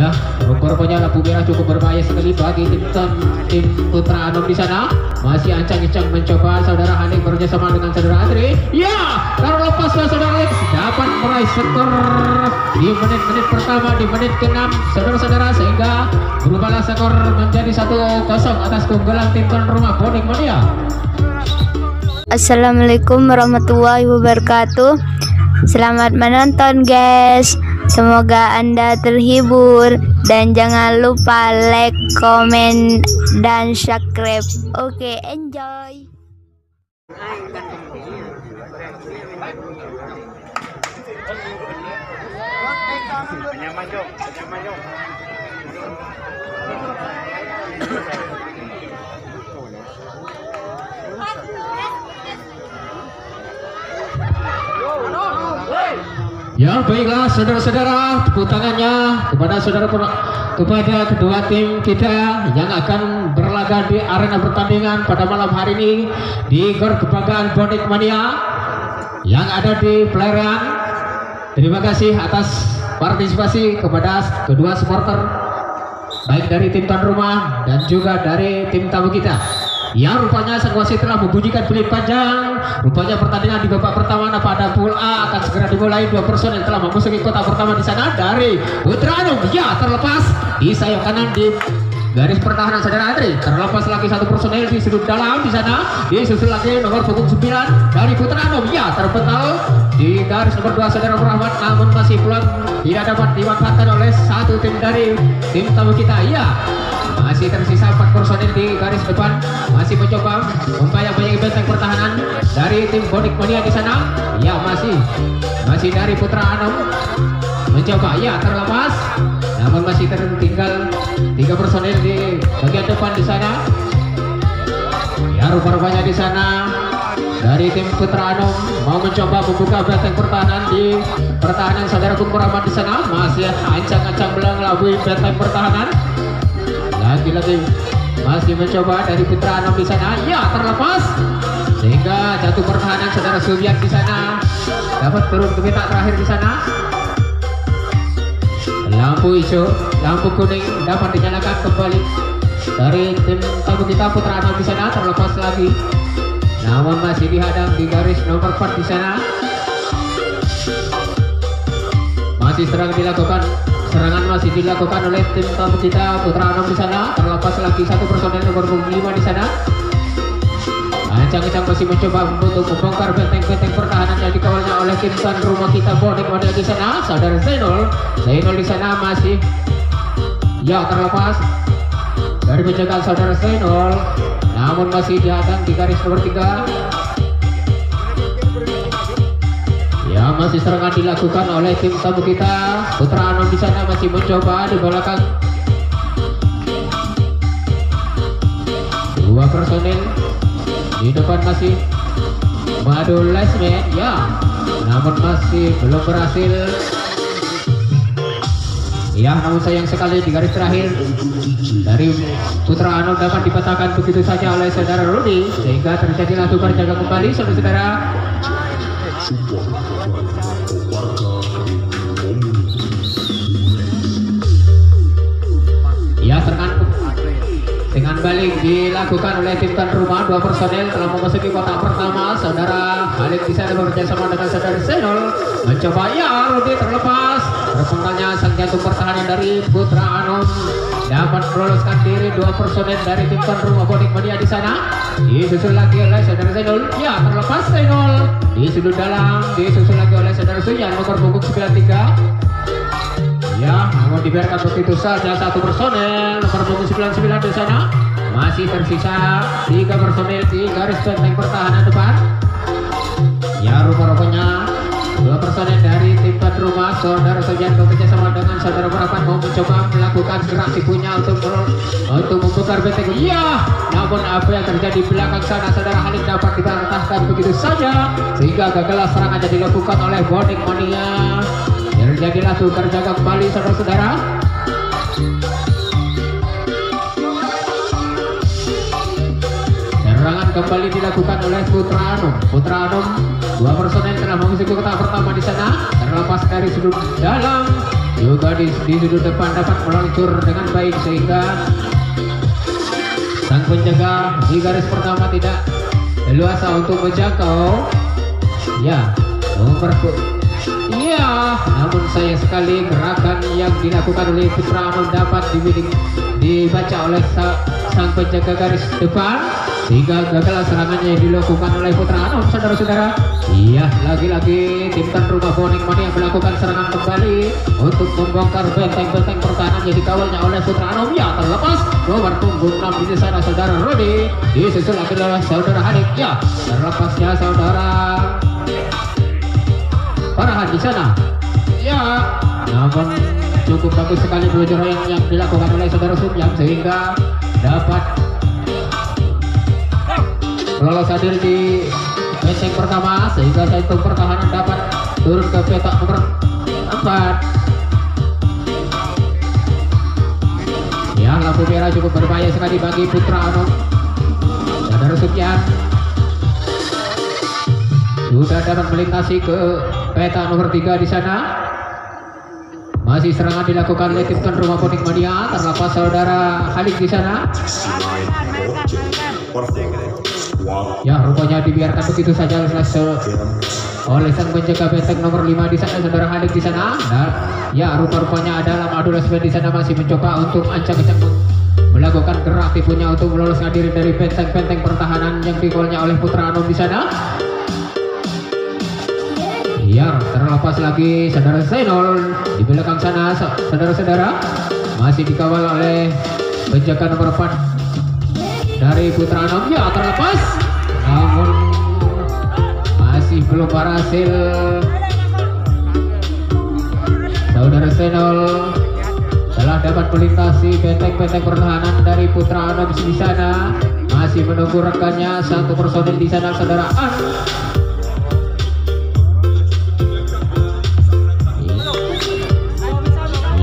Ya, rupa-rupanya lampu merah cukup berbahaya sekali bagi tim Putra Anom di sana. Masih ancang-ancang mencoba saudara Hanik bekerjasama dengan saudara Andri. Ya, terlepas saudara Alex dapat meraih skor di menit-menit pertama di menit ke-6 saudara-saudara, sehingga berubahlah skor menjadi 1-0 atas keunggulan tim tuan rumah Bonek Mania. Assalamualaikum warahmatullahi wabarakatuh. Selamat menonton guys. Semoga Anda terhibur dan jangan lupa like, komen, dan subscribe. Oke, enjoy. Ya, baiklah saudara-saudara, tepuk tangannya kepada kedua tim kita yang akan berlaga di arena pertandingan pada malam hari ini di Gor Kebanggaan Bonek Mania yang ada di Pelayaran. Terima kasih atas partisipasi kepada kedua supporter, baik dari tim tuan rumah dan juga dari tim tamu kita. Ya, rupanya sang wasit telah membunyikan peluit panjang. Rupanya pertandingan di babak pertama pada pool A akan segera dimulai. 2 personel telah memasuki kotak pertama di sana dari Putra Anom. Ya, terlepas di sayap kanan di garis pertahanan saudara Andri. Terlepas lagi 1 personel di sudut dalam di sana. Disusul lagi nomor punggung 9 dari Putra Anom. Ya, terpental di garis nomor 2 saudara Rahmat, namun masih peluang tidak dapat dimanfaatkan oleh satu tim dari tim tamu kita. Ya, masih tersisa 4 personel di garis depan, masih mencoba membayang-bayangi benteng pertahanan dari tim Bonek Mania di sana. Ya, masih dari Putra Anom mencoba. Ya, terlepas, namun masih tertinggal 3 personel di bagian depan di sana. Ya, rupa-rupanya di sana dari tim Putra Anom mau mencoba membuka benteng pertahanan di pertahanan saudara Kumpul Rahmat di sana. Masih ancang-ancang melanglaui benteng pertahanan. Lagi-lagi masih mencoba dari Putra Anom di sana. Ya, terlepas sehingga jatuh pertahanan saudara Subian di sana dapat turun ke petak terakhir di sana. Lampu hijau, lampu kuning dapat dinyalakan kembali dari tim tamu kita Putra Anom di sana. Terlepas lagi, namun masih dihadang di garis nomor 4 di sana. Serangan masih dilakukan oleh tim tamu kita Putra Anom di sana. Terlepas lagi 1 personel nomor 5 di sana. Ancang-ancang masih mencoba untuk membongkar benteng-benteng pertahanan yang dikawalnya oleh tim tuan rumah kita Bonek Mania di sana. Saudara Zainul di sana masih, ya, terlepas dari penjagaan saudara Zainul, namun masih dihadang di garis nomor 3. Ya, masih serangan dilakukan oleh tim tamu kita Putra Anom di sana, masih mencoba di belakang 2 personel di depan masih Madu Lesmet. Ya, namun masih belum berhasil. Ya, namun sayang sekali di garis terakhir dari Putra Anom dapat dipatahkan begitu saja oleh saudara Rudi, sehingga terjadilah tukar jaga kembali saudara-saudara. Ya, serangan dengan balik dilakukan oleh tim tuan rumah. 2 personel telah memasuki kotak pertama. Saudara Khalid bisa bekerjasama dengan saudara Senol mencoba. Ya, Rudi terlepas. Terpentalnya sang jantung pertahanan dari Putra Anom dapat meloloskan diri 2 personel dari tim tuan rumah Bonek Mania di sana. Disusul lagi oleh saudara Senol. Ya, terlepas Senol di sudut dalam, disusul lagi oleh saudara Suyan nomor punggung 93. Ya, namun dibiarkan begitu saja 1 personel nomor punggung 99 di sana. Masih tersisa 3 personel di garis benteng pertahanan depan. Ya, rupa-rupanya 2 personel dari tim tuan rumah saudara Sojan bekerjasama dengan saudara Berapan mau mencoba melakukan gerak tipunya untuk membongkar benteng. Ya, namun apa yang terjadi belakang sana saudara Halid dapat dibantahkan begitu saja, sehingga gagallah serangan yang dilakukan oleh Bonek Mania. Terjadilah tukar jaga kembali saudara-saudara. Serangan kembali dilakukan oleh Putra Anom. Putra Anom 2 personel telah memasuki kotak pertama di sana. Terlepas dari sudut dalam, juga di sudut depan dapat meluncur dengan baik sehingga sang penjaga di garis pertama tidak leluasa untuk menjangkau. Ya, iya, namun sayang sekali gerakan yang dilakukan oleh Putra Anom dapat dibaca oleh sang penjaga garis depan sehingga gagal serangannya yang dilakukan oleh Putra Anom, saudara-saudara. Iya, lagi-lagi tim tuan rumah Bonek Mania melakukan serangan kembali untuk membongkar benteng-benteng pertahanan yang dikawalnya oleh Putra Anom. Ya, terlepas nomor punggung 6 di sana saudara Rudi, disusul lagi oleh saudara Hadik. Ya, terlepasnya saudara Farhan di sana. Ya, namun cukup bagus sekali peluncuran yang dilakukan oleh saudara Subyam sehingga dapat lolos hadir di benteng pertama sehingga satu pertahanan dapat turun ke petak nomor 4. Ya, lampu merah cukup berbahaya sekali bagi Putra Anom. Saudara Subyam sudah dapat melintasi ke peta nomor 3 di sana. Masih serangan dilakukan oleh tim tuan rumah Bonek Mania, terlepas saudara Halik di sana. Ya, rupanya dibiarkan begitu saja oleh sang penjaga benteng nomor 5 di sana saudara Halik di sana. Dan ya, rupa-rupanya ada Abdullah Sven di sana masih mencoba untuk ancang-ancang melakukan gerak tipunya untuk meloloskan diri dari benteng-benteng pertahanan yang digolnya oleh Putra Anom di sana. Ya, terlepas lagi saudara Zainul di belakang sana saudara-saudara masih dikawal oleh penjaga nomor 4 dari Putra Anom. Ya, terlepas namun masih belum berhasil saudara Zainul telah dapat melintasi benteng-benteng pertahanan dari Putra Anom di sana, masih menunggu rekannya satu personil di sana saudara An.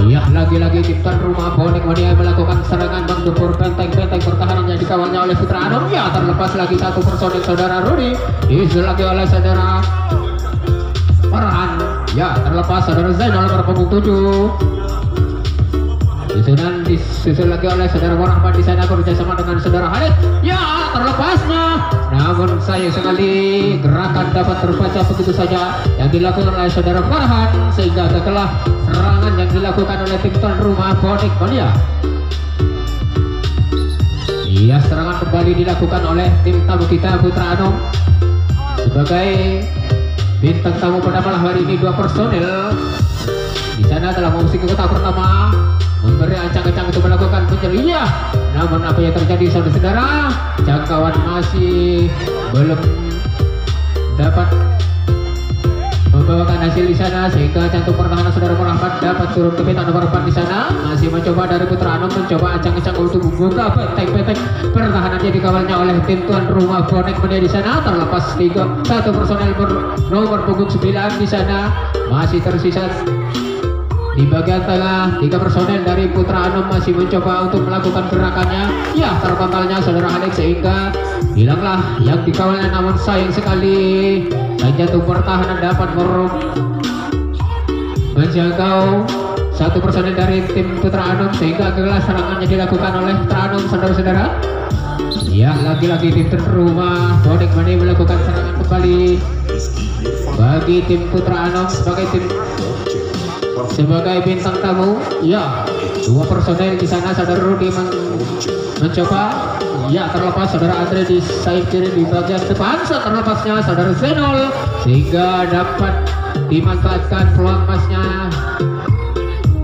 Ya, lagi-lagi tim tuan rumah Bonek Mania melakukan serangan menggempur benteng-benteng pertahanan yang dikawalnya oleh Putra Anom. Ya, terlepas lagi satu personil saudara Rudi, disusul lagi oleh saudara Farhan. Ya, terlepas saudara Zainal berpunggung 7. Disusul lagi oleh saudara Warahmat di sana bekerjasama dengan saudara Halid. Ya, terlepasnya namun sayang sekali gerakan dapat terbaca begitu saja yang dilakukan oleh saudara Farhan sehingga gagallah serangan yang dilakukan oleh tim tuan rumah Bonek Mania. Iya, serangan kembali dilakukan oleh tim tamu kita Putra Anom sebagai bintang tamu pada malam hari ini. 2 personil di sana telah mengungsi ke kotak pertama memberi ancang-ancang untuk melakukan pencarian. Namun apa yang terjadi saudara-saudara, jangkauan masih belum dapat membawakan hasil di sana sehingga jantung pertahanan saudara Rahmat dapat turun ke peta nomor 4 di sana. Masih mencoba dari Putra Anom mencoba ancang-ancang untuk membuka benteng-benteng pertahanannya dikawalnya oleh tim tuan rumah Bonek Mania di sana. Terlepas 1 personel nomor punggung 9 di sana masih tersisa di bagian tengah. 3 personel dari Putra Anom masih mencoba untuk melakukan gerakannya. Ya, terpentalnya saudara Alex sehingga hilanglah yang dikawalnya. Namun sayang sekali jantung pertahanan dapat menjangkau 1 personel dari tim Putra Anom sehingga gagal serangannya dilakukan oleh Putra Anom saudara-saudara. Ya, lagi-lagi tim tuan rumah Bonek Mania melakukan serangan kembali bagi tim Putra Anom sebagai bintang tamu. Ya, 2 personel di sana saudara Rudi mencoba. Ya, terlepas saudara Andre di sayap kiri di bagian depan. Terlepasnya saudara Zenol sehingga dapat dimanfaatkan peluang emasnya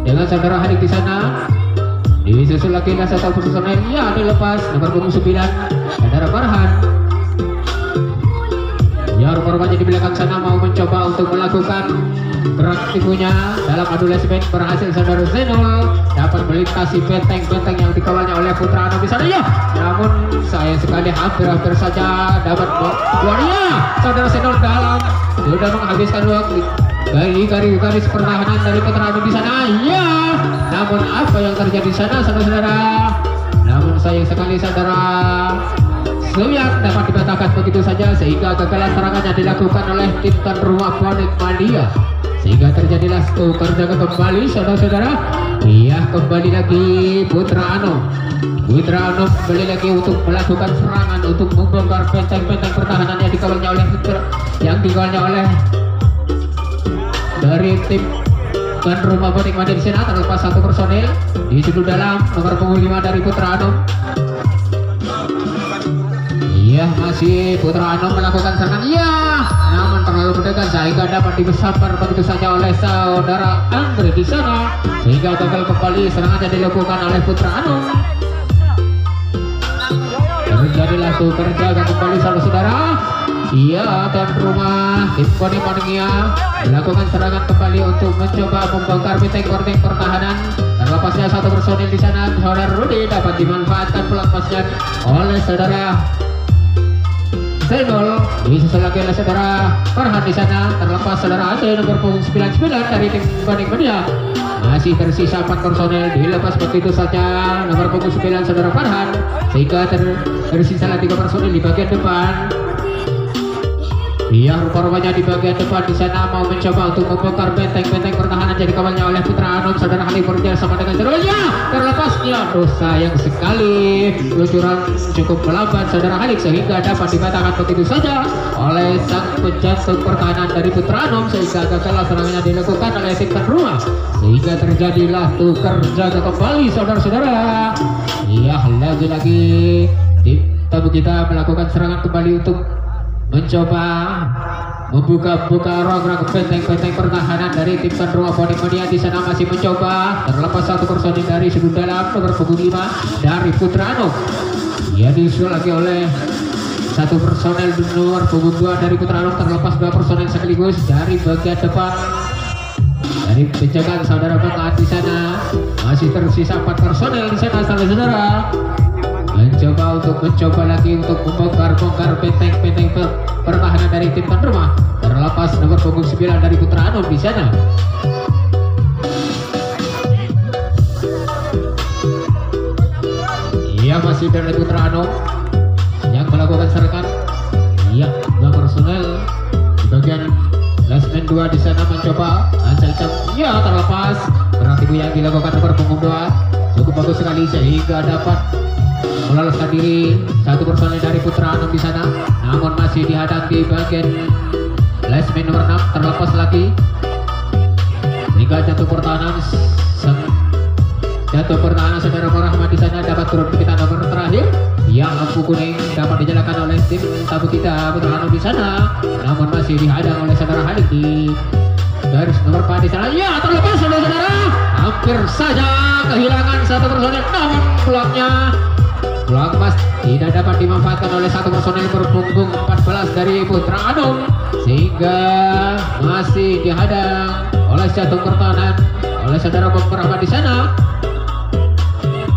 dengan saudara Hadik di sana. Disusul lagi dengan 1 personel. Ya, dilepas nomor punggung 9 saudara Farhan. Ya, rupa-rupanya di belakang sana mau mencoba untuk melakukan gerak tipunya dalam adu lesben. Berhasil saudara Zenol dapat melintasi benteng-benteng yang dikawalnya oleh Putra Anom di sana. Ya, namun sayang sekali hampir saja dapat ya, saudara Zenol dalam sudah menghabiskan waktu dari garis pertahanan dari Putra Anom di sana. Ya, namun apa yang terjadi di sana saudara-saudara? Namun sayang sekali saudara Subyam dapat dibatalkan begitu saja sehingga kegagalan serangan yang dilakukan oleh tim tuan rumah Bonek Mania sehingga terjadilah tukar jaga kembali saudara-saudara. Iya, kembali lagi Putra Anom. Putra Anom kembali lagi untuk melakukan serangan untuk membongkar benteng-benteng pertahanan yang dikawalnya oleh dari tim tuan rumah Bonek Mania di sana. Terlepas satu personil di sudut dalam nomor punggung 5 dari Putra Anom. Iya, masih Putra Anom melakukan serangan. Iya, namun terlalu mendekat sehingga dapat disambar begitu saja oleh saudara Andre di sana, sehingga gagal kembali serangan yang dilakukan oleh Putra Anom. Terjadilah tukar jaga kembali saudara-saudara. Iya, tuan rumah tim Bonek Mania melakukan serangan kembali untuk mencoba membongkar benteng-benteng pertahanan. Terlepasnya satu personil di sana, saudara Rudi dapat dimanfaatkan pelepasnya oleh saudara Zainul. Disusul lagi oleh saudara Farhan di sana. Terlepas saudara Andre nomor punggung 99 dari tim Bonek Mania. Masih tersisa 4 personel, dilepas begitu saja nomor punggung 9 saudara Farhan, sehingga tersisa 3 personel di bagian depan. Iya, rupa-rupanya di bagian depan di sana mau mencoba untuk membongkar benteng-benteng pertahanan jadi kawalnya oleh Putra Anom. Saudara Halif berjalan sama dengan serunya. Terlepasnya, sayang sekali lucuran cukup melambat saudara Halif sehingga dapat dikatakan begitu saja oleh sang penjaga pertahanan dari Putra Anom, sehingga gagallah serangannya dilakukan oleh tim tuan rumah, sehingga terjadilah tukar jaga kembali saudara-saudara. Iya, lagi-lagi tim tamu kita melakukan serangan kembali untuk mencoba membuka rongga benteng-benteng pertahanan dari tim tuan rumah Bonek Mania. Di sana masih mencoba, terlepas satu personil dari sudut dalam nomor punggung 5 dari Putra Anom. Ia disusul lagi oleh satu personel nomor punggung 2 dari Putra Anom. Terlepas 2 personel sekaligus dari bagian depan dari penjagaan saudara Bengat di sana. Masih tersisa 4 personel di sana saudara-saudara. Mencoba lagi untuk membongkar benteng-benteng pertahanan dari tim tuan rumah. Terlepas nomor punggung 9 dari Putra Anom di sana. Iya, masih dari Putra Anom yang melakukan serangan. Iya, 2 personel di bagian klasmen 2 di sana mencoba ancam-ancam. Iya, terlepas strategi yang dilakukan nomor punggung 2 cukup bagus sekali sehingga dapat meloloskan diri satu personel dari Putra Anom di sana, namun masih dihadang di bagian klasmen nomor 6. Terlepas lagi hingga jatuh pertahanan saudara Rahmat di sana dapat turun ke kita nomor terakhir yang lampu kuning dapat dijalankan oleh tim tamu kita Putra Anom di sana, namun masih dihadang oleh saudara Halid di garis nomor 4 di sana. Ya, terlepas saudara-saudara, hampir saja kehilangan satu personel, namun peluang emas tidak dapat dimanfaatkan oleh satu personel berpunggung 14 dari Putra Anom, sehingga masih dihadang oleh jantung pertahanan oleh saudara Bang Rahmat di sana.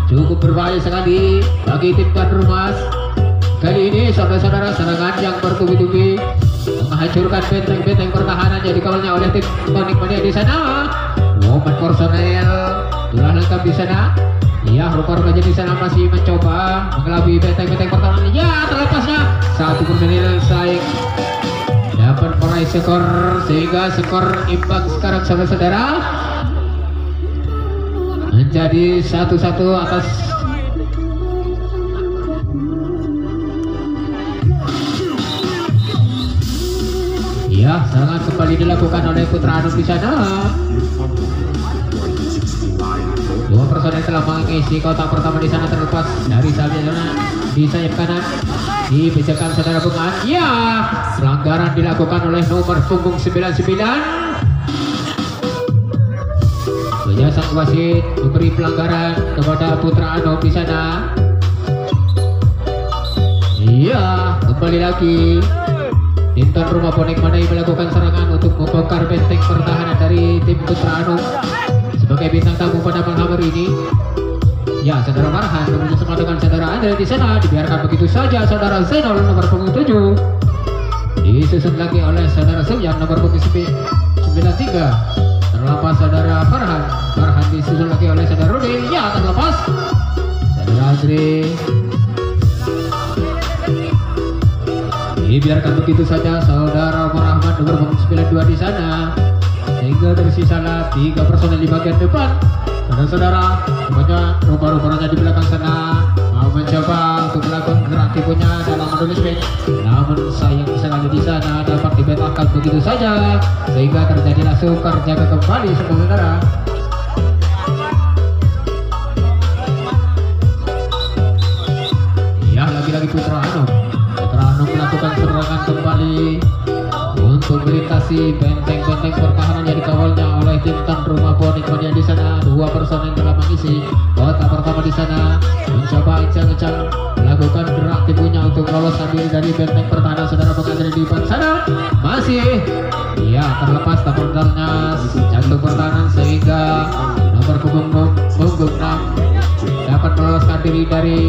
Cukup berbahaya sekali bagi tim tuan rumah. Kali ini saudara-saudara, serangan yang bertubi-tubi menghancurkan benteng-benteng pertahanan yang dikawalnya oleh tim Bonek Mania di sana. 4 personel telah lengkap di sana. Ya, rupa-rupanya di sana masih mencoba mengelabui benteng-benteng pertahanan. Ya, terlepasnya satu personil saing dapat meraih skor, sehingga skor imbang sekarang saudara-saudara menjadi 1-1 atas ya. Serangan kembali dilakukan oleh Putra Anom di sana. 2 personel telah mengisi kotak pertama di sana. Terlepas dari sayap kanan dipijakan saudara Bengat. Ya, pelanggaran dilakukan oleh nomor punggung 99. Sang wasit memberi pelanggaran kepada Putra Anom di sana. Iya, kembali lagi tim tuan rumah Bonek Mania melakukan serangan untuk membongkar benteng pertahanan dari tim Putra Anom. Sebagai bintang tamu pada malam hari ini, ya, saudara Farhan bersama dengan saudara Andre di sana. Dibiarkan begitu saja saudara Zainul nomor punggung 7 disusun lagi oleh saudara Suyang nomor punggung 93. Terlepas saudara Farhan disusul lagi oleh saudara Rudi. Ya, terlepas saudara Andre. Dibiarkan begitu saja saudara Rahmat nomor 92 di sana. sehingga tersisa 3 personel di bagian depan. Saudara-saudara, rupanya rupa-rupanya di belakang sana mau mencoba untuk melakukan gerak tipunya dalam adu spin, namun sayang sekali di sana dapat dibetahkan begitu saja sehingga terjadilah sukar jaga kembali saudara-saudara. Ya, lagi-lagi Putra Anom melakukan serangan kembali untuk melintasi benteng-benteng pertahanan yang dikawalnya oleh tim tuan rumah Bonik Mania di sana. 2 personel dalam mengisi kotak pertama di sana mencoba encang-encang melakukan gerak tipunya untuk meloloskan diri dari benteng pertahanan saudara pengadil di depan sana. Masih ya terlepas tampaknya jantung pertahanan sehingga nomor punggung 6 dapat meloloskan diri dari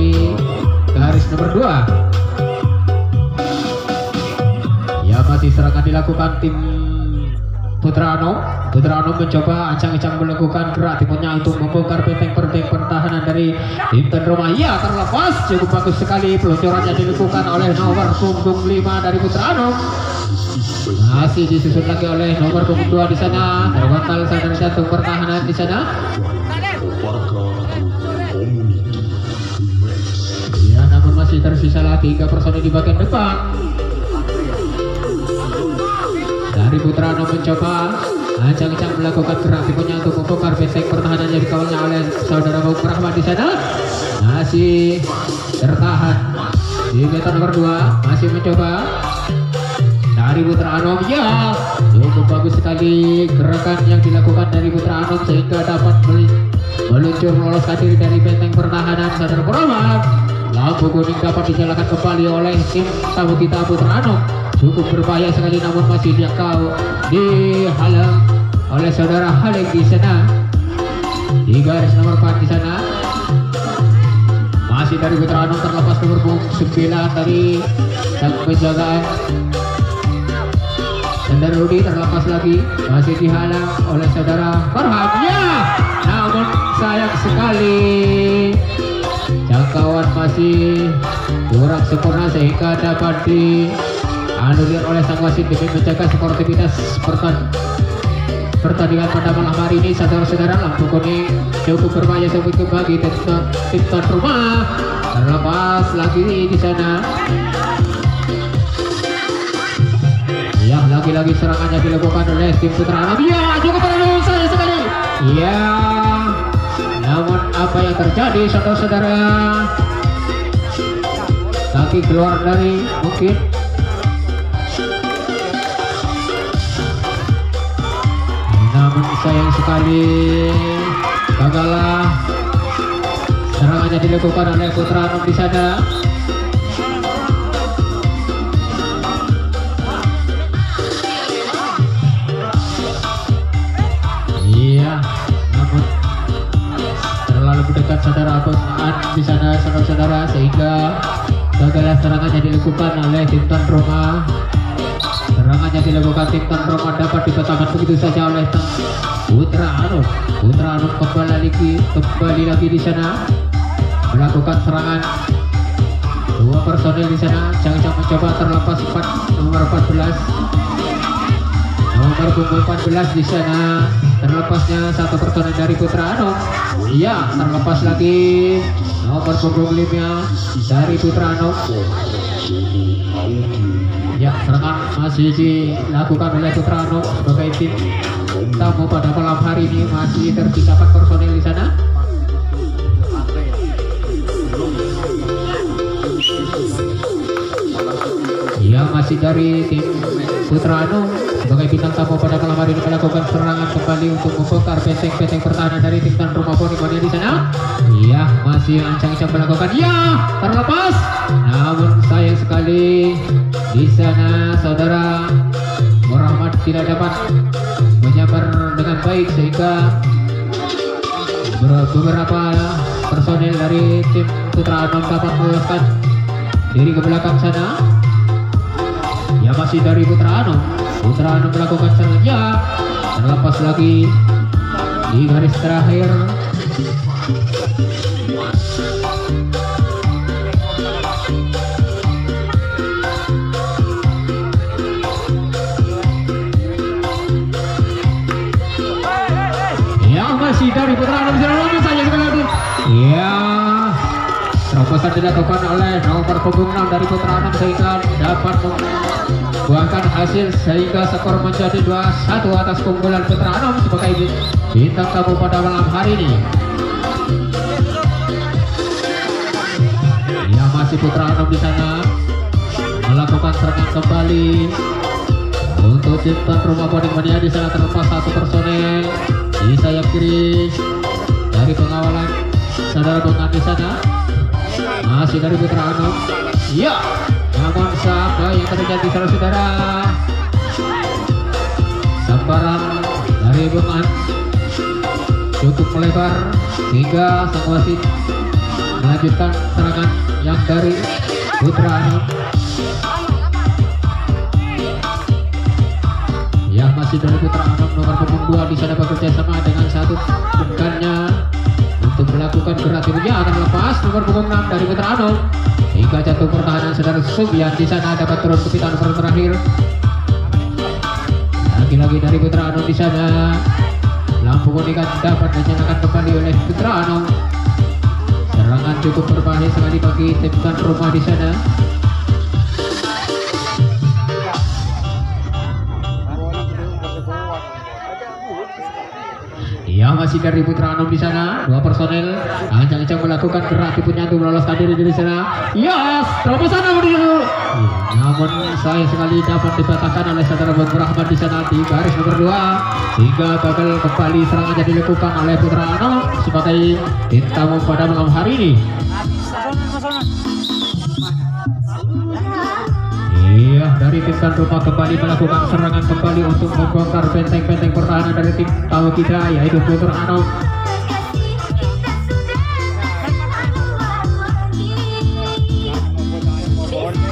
garis nomor 2. Ya, masih serangan dilakukan tim Putra Anom mencoba ancang-ancang melakukan gerak tipunya untuk membongkar benteng-benteng pertahanan dari tim tuan rumah. Ya, terlepas cukup bagus sekali peluncurannya dilakukan oleh nomor punggung 5 dari Putra Anom. Masih disusun lagi oleh nomor punggung 2 di sana. Terbantal sadar jantung pertahanan di sana. Ya, namun masih tersisa 3 personel di bagian depan. Dari Putra Anom mencoba ancang-ancang melakukan gerak tipunya untuk membongkar benteng pertahanan yang dikawalnya oleh saudara Bung Rahmat di sana. Masih tertahan di meter nomor 2, masih mencoba dari Putra Anom. Ya, cukup bagus sekali gerakan yang dilakukan dari Putra Anom sehingga dapat meluncur meloloskan diri dari benteng pertahanan saudara Bung Rahmat. Lampu kuning dapat dinyalakan kembali oleh tim tamu kita Putra Anom. Cukup berbahaya sekali namun masih dijangkau, dihalang oleh saudara Haleng di sana di garis nomor 4 di sana. Masih dari Putra Anom terlepas nomor 9 dari sang penjagaan saudara Rudi terlepas lagi, masih dihalang oleh saudara Farhan. Ya, namun sayang sekali jangkauan masih kurang sempurna sehingga dapat dianulir oleh sang wasit demi menjaga sportivitas pertandingan pada malam hari ini. Saudara-saudara, lampu kuning cukup berbahaya sebetulnya bagi tim tuan rumah. Terlepas lagi di sana. Ya, lagi-lagi serangannya dilakukan oleh tim Putra Anom. Ya, cukup berbahaya sekali. Ya, namun apa yang terjadi saudara-saudara? Kaki keluar dari mungkin. Namun sayang sekali gagallah serangannya dilakukan oleh Putra Anom di sana. Iya, namun terlalu mendekat saudara An di sana saudara-saudara sehingga gagallah serangannya dilakukan oleh tim tuan rumah. Serangannya dilakukan tim tuan rumah dapat dipetakan begitu saja oleh Putra Anom. Putra Anom kembali lagi di sana melakukan serangan. 2 personel di sana jangan mencoba terlepas nomor 14. Nomor punggung 14 di sana terlepasnya 1 personel dari Putra Anom. Iya, terlepas lagi nomor punggung 5 dari Putra Anom. Ya, serangan masih dilakukan oleh Putra Anom sebagai tim tamu pada malam hari ini. Masih tersisa 4 personel di sana. Ya, masih dari tim Putra Anom sebagai bintang tamu pada malam hari ini melakukan serangan kembali untuk membongkar benteng-benteng pertahanan dari tim tuan rumah Bonik Mania di sana. Ya, masih ancang-ancang melakukan. Ya, terlepas. Namun sayang sekali di sana saudara Rahmat tidak dapat menyabar dengan baik sehingga beberapa personel dari tim Putra Anom dapat meloloskan diri ke belakang sana. Ya, masih dari Putra Anom. Putra Anom melakukan serangannya terlepas lagi di garis terakhir. terobosan dilakukan oleh nomor punggung 6 dari Putra Anom sehingga dapat membuahkan hasil sehingga skor menjadi 2-1 atas keunggulan Putra Anom sebagai bintang tamu pada malam hari ini. Ya, masih Putra Anom di sana melakukan serangan kembali untuk tim tuan rumah Boning Mania. Di sana terlepas satu personel di sayap kiri dari pengawalan saudara Bongan di sana. Masih dari Putra Anom. Ya, namun apa yang terjadi saudara-saudara? Sambaran dari Bongan cukup melebar hingga sang wasit melanjutkan serangan yang dari Putra Anom. Ya, masih dari Putra Anom nomor punggung 2 di sana bekerja sama dengan satu rekannya untuk melakukan gerak tirnya. Akan lepas nomor punggung 6 dari Putra Anom hingga jatuh pertahanan saudara Subian di sana dapat turun ke pita nomor terakhir. Lagi-lagi dari Putra Anom di sana. Lampu kuning dapat dinyalakan kembali oleh Putra Anom. Serangan cukup berbahaya sekali bagi tim tuan rumah di sana. Ya, masih dari Putra Anom di sana. Dua personel ancang-ancang melakukan gerak tipunya untuk meloloskan diri dari sana. Ya, terobosan dulu. Namun sayang sekali dapat dipatahkan oleh saudara Bung Rahmat di sana di garis nomor 2 sehingga gagal kembali serangan yang dilakukan oleh Putra Anom sebagai tim tamu pada malam hari ini. Iya, dari tim tuan rumah kembali melakukan serangan kembali untuk membongkar benteng-benteng pertahanan dari tim tamu kita yaitu Putra Anom.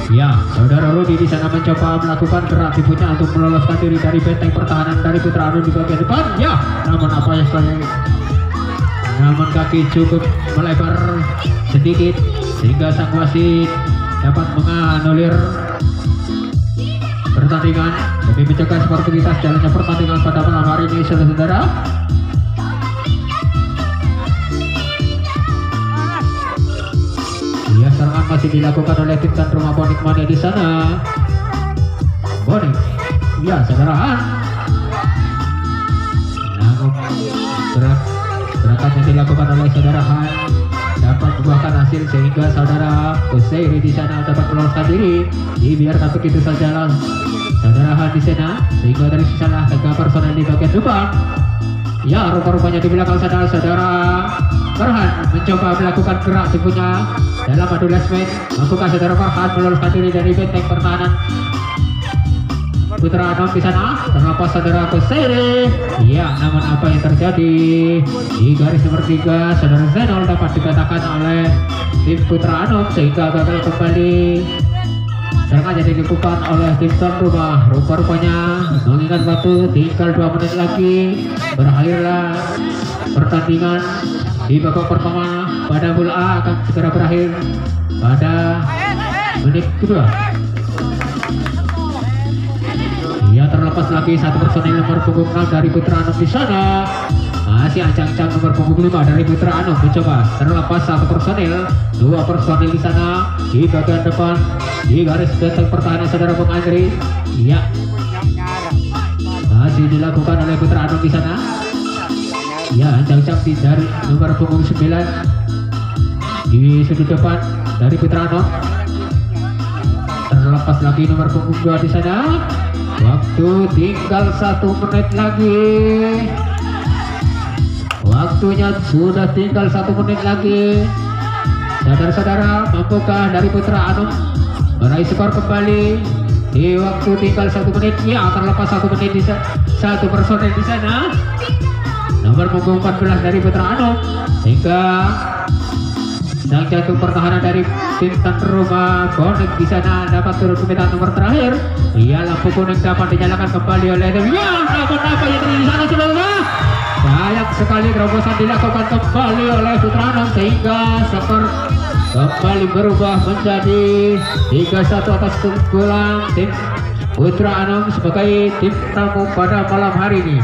Ya, saudara Rudi di sana mencoba melakukan gerak tipunya untuk meloloskan diri dari benteng pertahanan dari Putra Anom di bagian depan. Ya, namun apa yang namun kaki cukup melebar sedikit sehingga sang wasit dapat menganulir pertandingan demi mencegah sportivitas jalannya pertandingan pada malam hari ini, saudara-saudara. Ya, serangan masih dilakukan oleh tim tuan rumah Boning Mania di sana. Boning, ya saudara. Namun gerakan yang dilakukan oleh saudara Han dapat membuahkan hasil sehingga saudara Kuseiri di sana dapat meloloskan diri. Dibiarkan begitu saja lah saudara Han di sana sehingga dari sana 3 personel di bagian depan. Ya, rupa-rupanya di belakang saudara Farhan mencoba melakukan gerak tipunya dalam adu last match. Mampukah saudara Farhan meloloskan diri dari benteng pertahanan Putra Anom di sana? Terlepas saudara Kuseiri. Ya, namun apa yang terjadi di garis nomor 3 saudara Zenol dapat dikatakan oleh tim Putra Anom sehingga gagal kembali. Serangan yang dilakukan oleh tim tuan rumah rupa-rupanya mengingat waktu tinggal 2 menit lagi berakhirlah pertandingan di babak pertama pada bola A akan segera berakhir pada menit kedua. Ya, terlepas lagi satu personil nomor punggung 6 dari Putra Anom di sana. Masih ancang-ancang nomor punggung 5 dari Putra Anom mencoba terlepas satu personil, 2 personil di sana di bagian depan di garis benteng pertahanan saudara Bung Andri. Ya, masih dilakukan oleh Putra Anom di sana. Ya, ancang-ancang dari nomor punggung 9 di sudut depan dari Putra Anom. Terlepas lagi nomor punggung 2 di sana. Waktu tinggal 1 menit lagi. Waktunya sudah tinggal 1 menit lagi. Saudara-saudara, mampukah dari Putra Anom meraih skor kembali di waktu tinggal 1 menit? Ya, terlepas 1 menit di satu personel di sana. Nomor punggung 14 dari Putra Anom sehingga sang jatuh pertahanan dari tim tuan rumah Boning di sana dapat turun ke pita nomor terakhir. Iya, lampu kuning dapat dinyalakan kembali oleh tim. Ya, namun apa yang terjadi di sana saudara? Sayang sekali terobosan dilakukan kembali oleh Putra Anom sehingga skor kembali berubah menjadi 3-1 atas keunggulan tim Putra Anom sebagai tim tamu pada malam hari ini.